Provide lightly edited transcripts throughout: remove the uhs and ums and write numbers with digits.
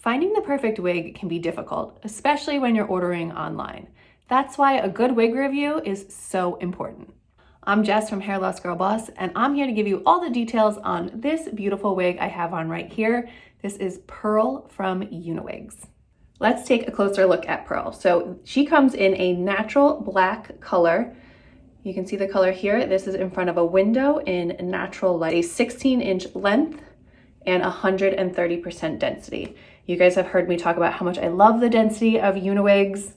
Finding the perfect wig can be difficult, especially when you're ordering online. That's why a good wig review is so important. I'm Jess from Hair Loss Girl Boss, and I'm here to give you all the details on this beautiful wig I have on right here. This is Pearl from UniWigs. Let's take a closer look at Pearl. So she comes in a natural black color. You can see the color here. This is in front of a window in natural light, a 16-inch length and 130% density. You guys have heard me talk about how much I love the density of UniWigs.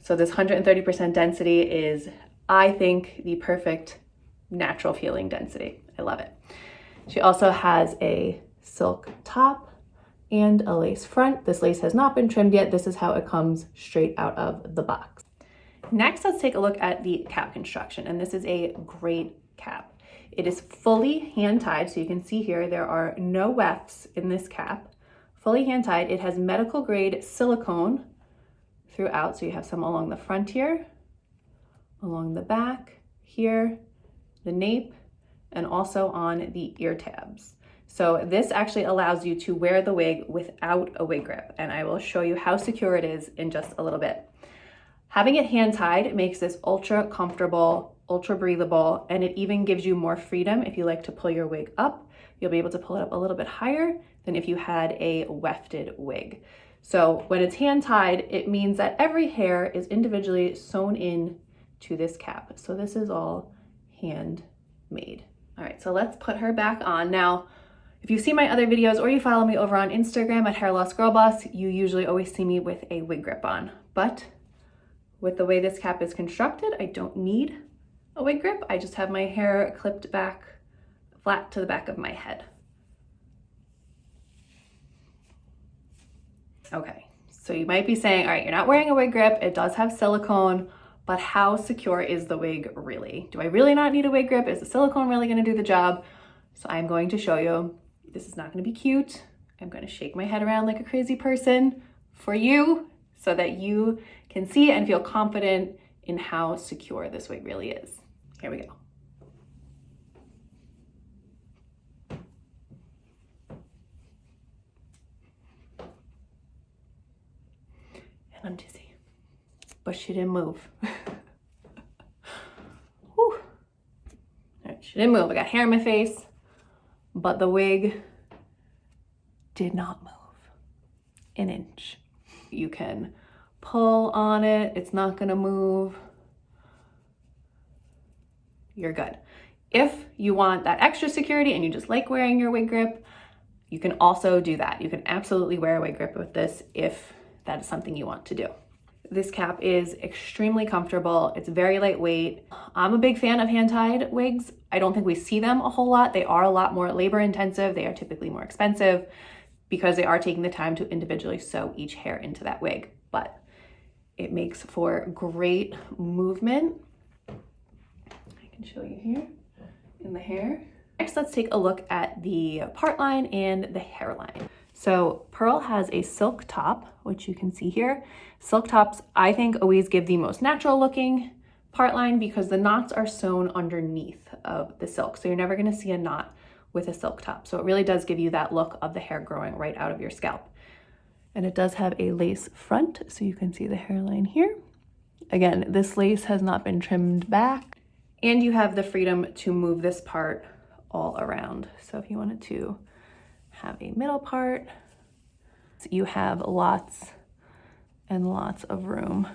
So this 130% density is, I think, the perfect natural feeling density. I love it. She also has a silk top and a lace front. This lace has not been trimmed yet. This is how it comes straight out of the box. Next, let's take a look at the cap construction. And this is a great cap. It is fully hand tied. So you can see here, there are no wefts in this cap. Fully hand tied. It has medical grade silicone throughout. So you have some along the front here, along the back here, the nape, and also on the ear tabs. So this actually allows you to wear the wig without a wig grip, and I will show you how secure it is in just a little bit. Having it hand tied makes this ultra comfortable, ultra breathable, and it even gives you more freedom. If you like to pull your wig up, you'll be able to pull it up a little bit higher than if you had a wefted wig. So when it's hand tied, it means that every hair is individually sewn in to this cap. So this is all handmade. All right, so let's put her back on. Now, if you see my other videos or you follow me over on Instagram at Hair Loss Girl Boss, you usually always see me with a wig grip on. But with the way this cap is constructed, I don't need a wig grip. I just have my hair clipped back flat to the back of my head. Okay, so you might be saying, all right, you're not wearing a wig grip. It does have silicone, but how secure is the wig really? Do I really not need a wig grip? Is the silicone really gonna do the job? So I'm going to show you. This is not gonna be cute. I'm gonna shake my head around like a crazy person for you so that you can see and feel confident in how secure this wig really is. Here we go. And I'm dizzy, but she didn't move. Whew. All right, she didn't move. I got hair in my face, but the wig did not move an inch. You can pull on it. It's not gonna move. You're good. If you want that extra security and you just like wearing your wig grip, you can also do that. You can absolutely wear a wig grip with this if that is something you want to do. This cap is extremely comfortable. It's very lightweight. I'm a big fan of hand-tied wigs. I don't think we see them a whole lot. They are a lot more labor intensive. They are typically more expensive because they are taking the time to individually sew each hair into that wig. But it makes for great movement. I can show you here in the hair. Next, let's take a look at the part line and the hairline. So Pearl has a silk top, which you can see here. Silk tops, I think, always give the most natural looking part line because the knots are sewn underneath of the silk. So you're never gonna see a knot with a silk top. So it really does give you that look of the hair growing right out of your scalp. And it does have a lace front, so you can see the hairline here. Again, this lace has not been trimmed back, and you have the freedom to move this part all around. So if you wanted to have a middle part, you have lots and lots of room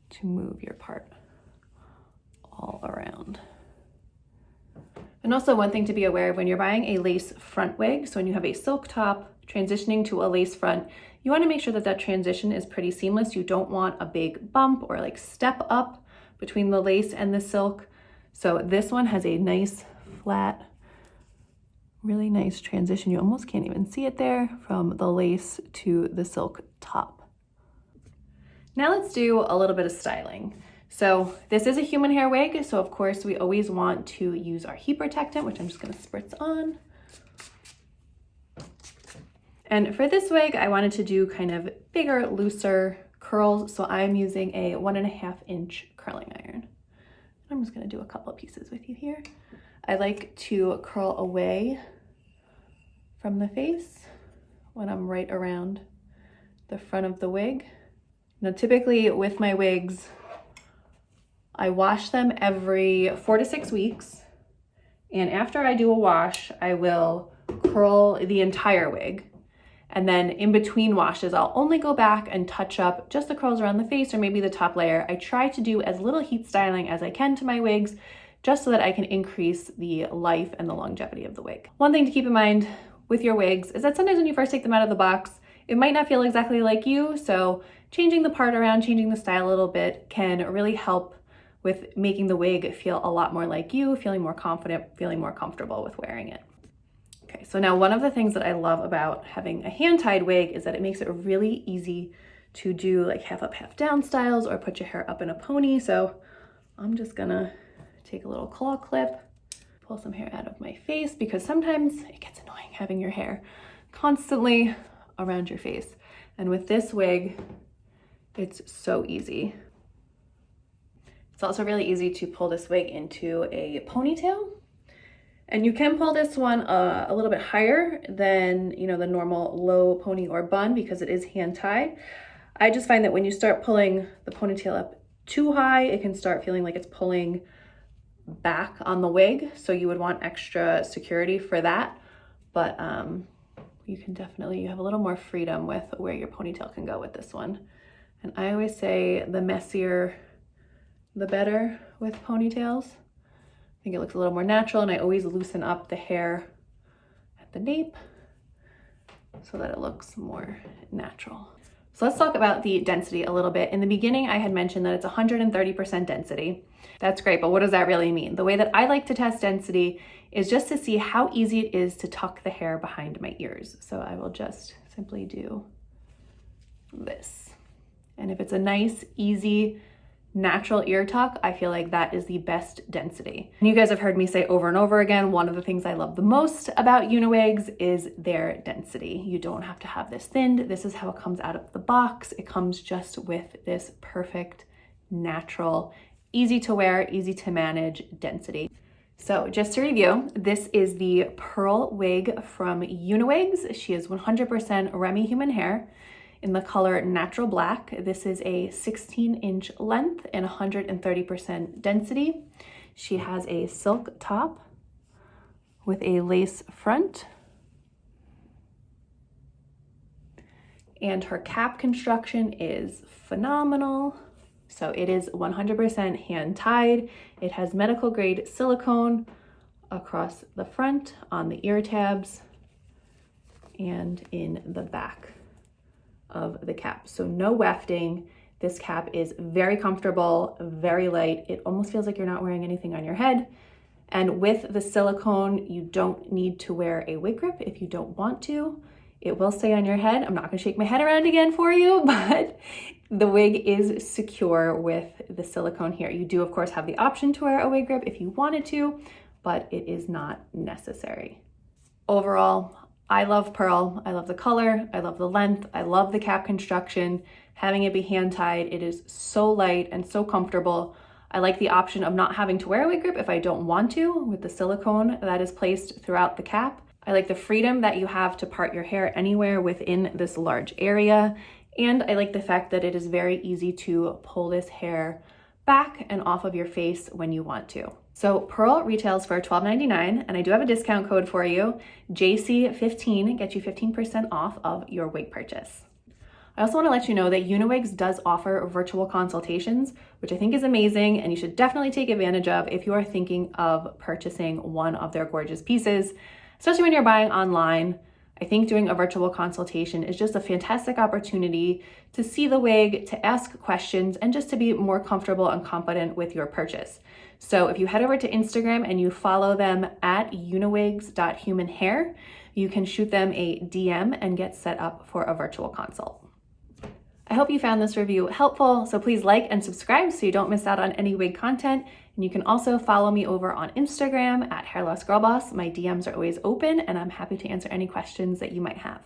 to move your part all around. And also one thing to be aware of when you're buying a lace front wig, so when you have a silk top transitioning to a lace front, you want to make sure that that transition is pretty seamless. You don't want a big bump or like step up between the lace and the silk. So this one has a nice flat, really nice transition. You almost can't even see it there from the lace to the silk top. Now let's do a little bit of styling. So this is a human hair wig, so of course we always want to use our heat protectant, which I'm just gonna spritz on. And for this wig, I wanted to do kind of bigger, looser curls, so I'm using a 1.5 inch curling iron. I'm just gonna do a couple of pieces with you here. I like to curl away from the face when I'm right around the front of the wig. Now, typically with my wigs, I wash them every 4 to 6 weeks. And after I do a wash, I will curl the entire wig. And then in between washes, I'll only go back and touch up just the curls around the face or maybe the top layer. I try to do as little heat styling as I can to my wigs, just so that I can increase the life and the longevity of the wig. One thing to keep in mind with your wigs is that sometimes when you first take them out of the box, it might not feel exactly like you. So changing the part around, changing the style a little bit can really help with making the wig feel a lot more like you, feeling more confident, feeling more comfortable with wearing it. Okay, so now one of the things that I love about having a hand-tied wig is that it makes it really easy to do like half up, half down styles or put your hair up in a pony. So I'm just gonna take a little claw clip, pull some hair out of my face because sometimes it gets annoying having your hair constantly around your face. And with this wig, it's so easy. It's also really easy to pull this wig into a ponytail. And you can pull this one a little bit higher than, you know, the normal low pony or bun because it is hand tied. I just find that when you start pulling the ponytail up too high, it can start feeling like it's pulling back on the wig. So you would want extra security for that. But you have a little more freedom with where your ponytail can go with this one. And I always say the messier, the better with ponytails. I think it looks a little more natural, and I always loosen up the hair at the nape so that it looks more natural. So let's talk about the density a little bit. In the beginning, I had mentioned that it's 130% density. That's great, but what does that really mean? The way that I like to test density is just to see how easy it is to tuck the hair behind my ears. So I will just simply do this. And if it's a nice, easy, natural ear tuck, I feel like that is the best density. And you guys have heard me say over and over again, one of the things I love the most about UniWigs is their density. You don't have to have this thinned. This is how it comes out of the box. It comes just with this perfect, natural, easy to wear, easy to manage density. So just to review, this is the Pearl wig from UniWigs. She is 100% Remy human hair in the color Natural Black. This is a 16-inch length and 130% density. She has a silk top with a lace front. And her cap construction is phenomenal. So it is 100% hand tied. It has medical grade silicone across the front, on the ear tabs, and in the back of the cap. So no wefting. This cap is very comfortable, very light. It almost feels like you're not wearing anything on your head. And with the silicone, you don't need to wear a wig grip if you don't want to. It will stay on your head. I'm not gonna shake my head around again for you, but the wig is secure with the silicone here. You do, of course, have the option to wear a wig grip if you wanted to, but it is not necessary. Overall, I love Pearl. I love the color. I love the length. I love the cap construction. Having it be hand tied, it is so light and so comfortable. I like the option of not having to wear a wig grip if I don't want to with the silicone that is placed throughout the cap. I like the freedom that you have to part your hair anywhere within this large area. And I like the fact that it is very easy to pull this hair back and off of your face when you want to. So Pearl retails for $12.99, and I do have a discount code for you. JC15 gets you 15% off of your wig purchase. I also want to let you know that UniWigs does offer virtual consultations, which I think is amazing, and you should definitely take advantage of if you are thinking of purchasing one of their gorgeous pieces, especially when you're buying online. I think doing a virtual consultation is just a fantastic opportunity to see the wig, to ask questions, and just to be more comfortable and confident with your purchase. So if you head over to Instagram and you follow them at uniwigs.humanhair, you can shoot them a DM and get set up for a virtual consult. I hope you found this review helpful, so please like and subscribe so you don't miss out on any wig content. And you can also follow me over on Instagram at hairlossgirlboss. My DMs are always open, and I'm happy to answer any questions that you might have.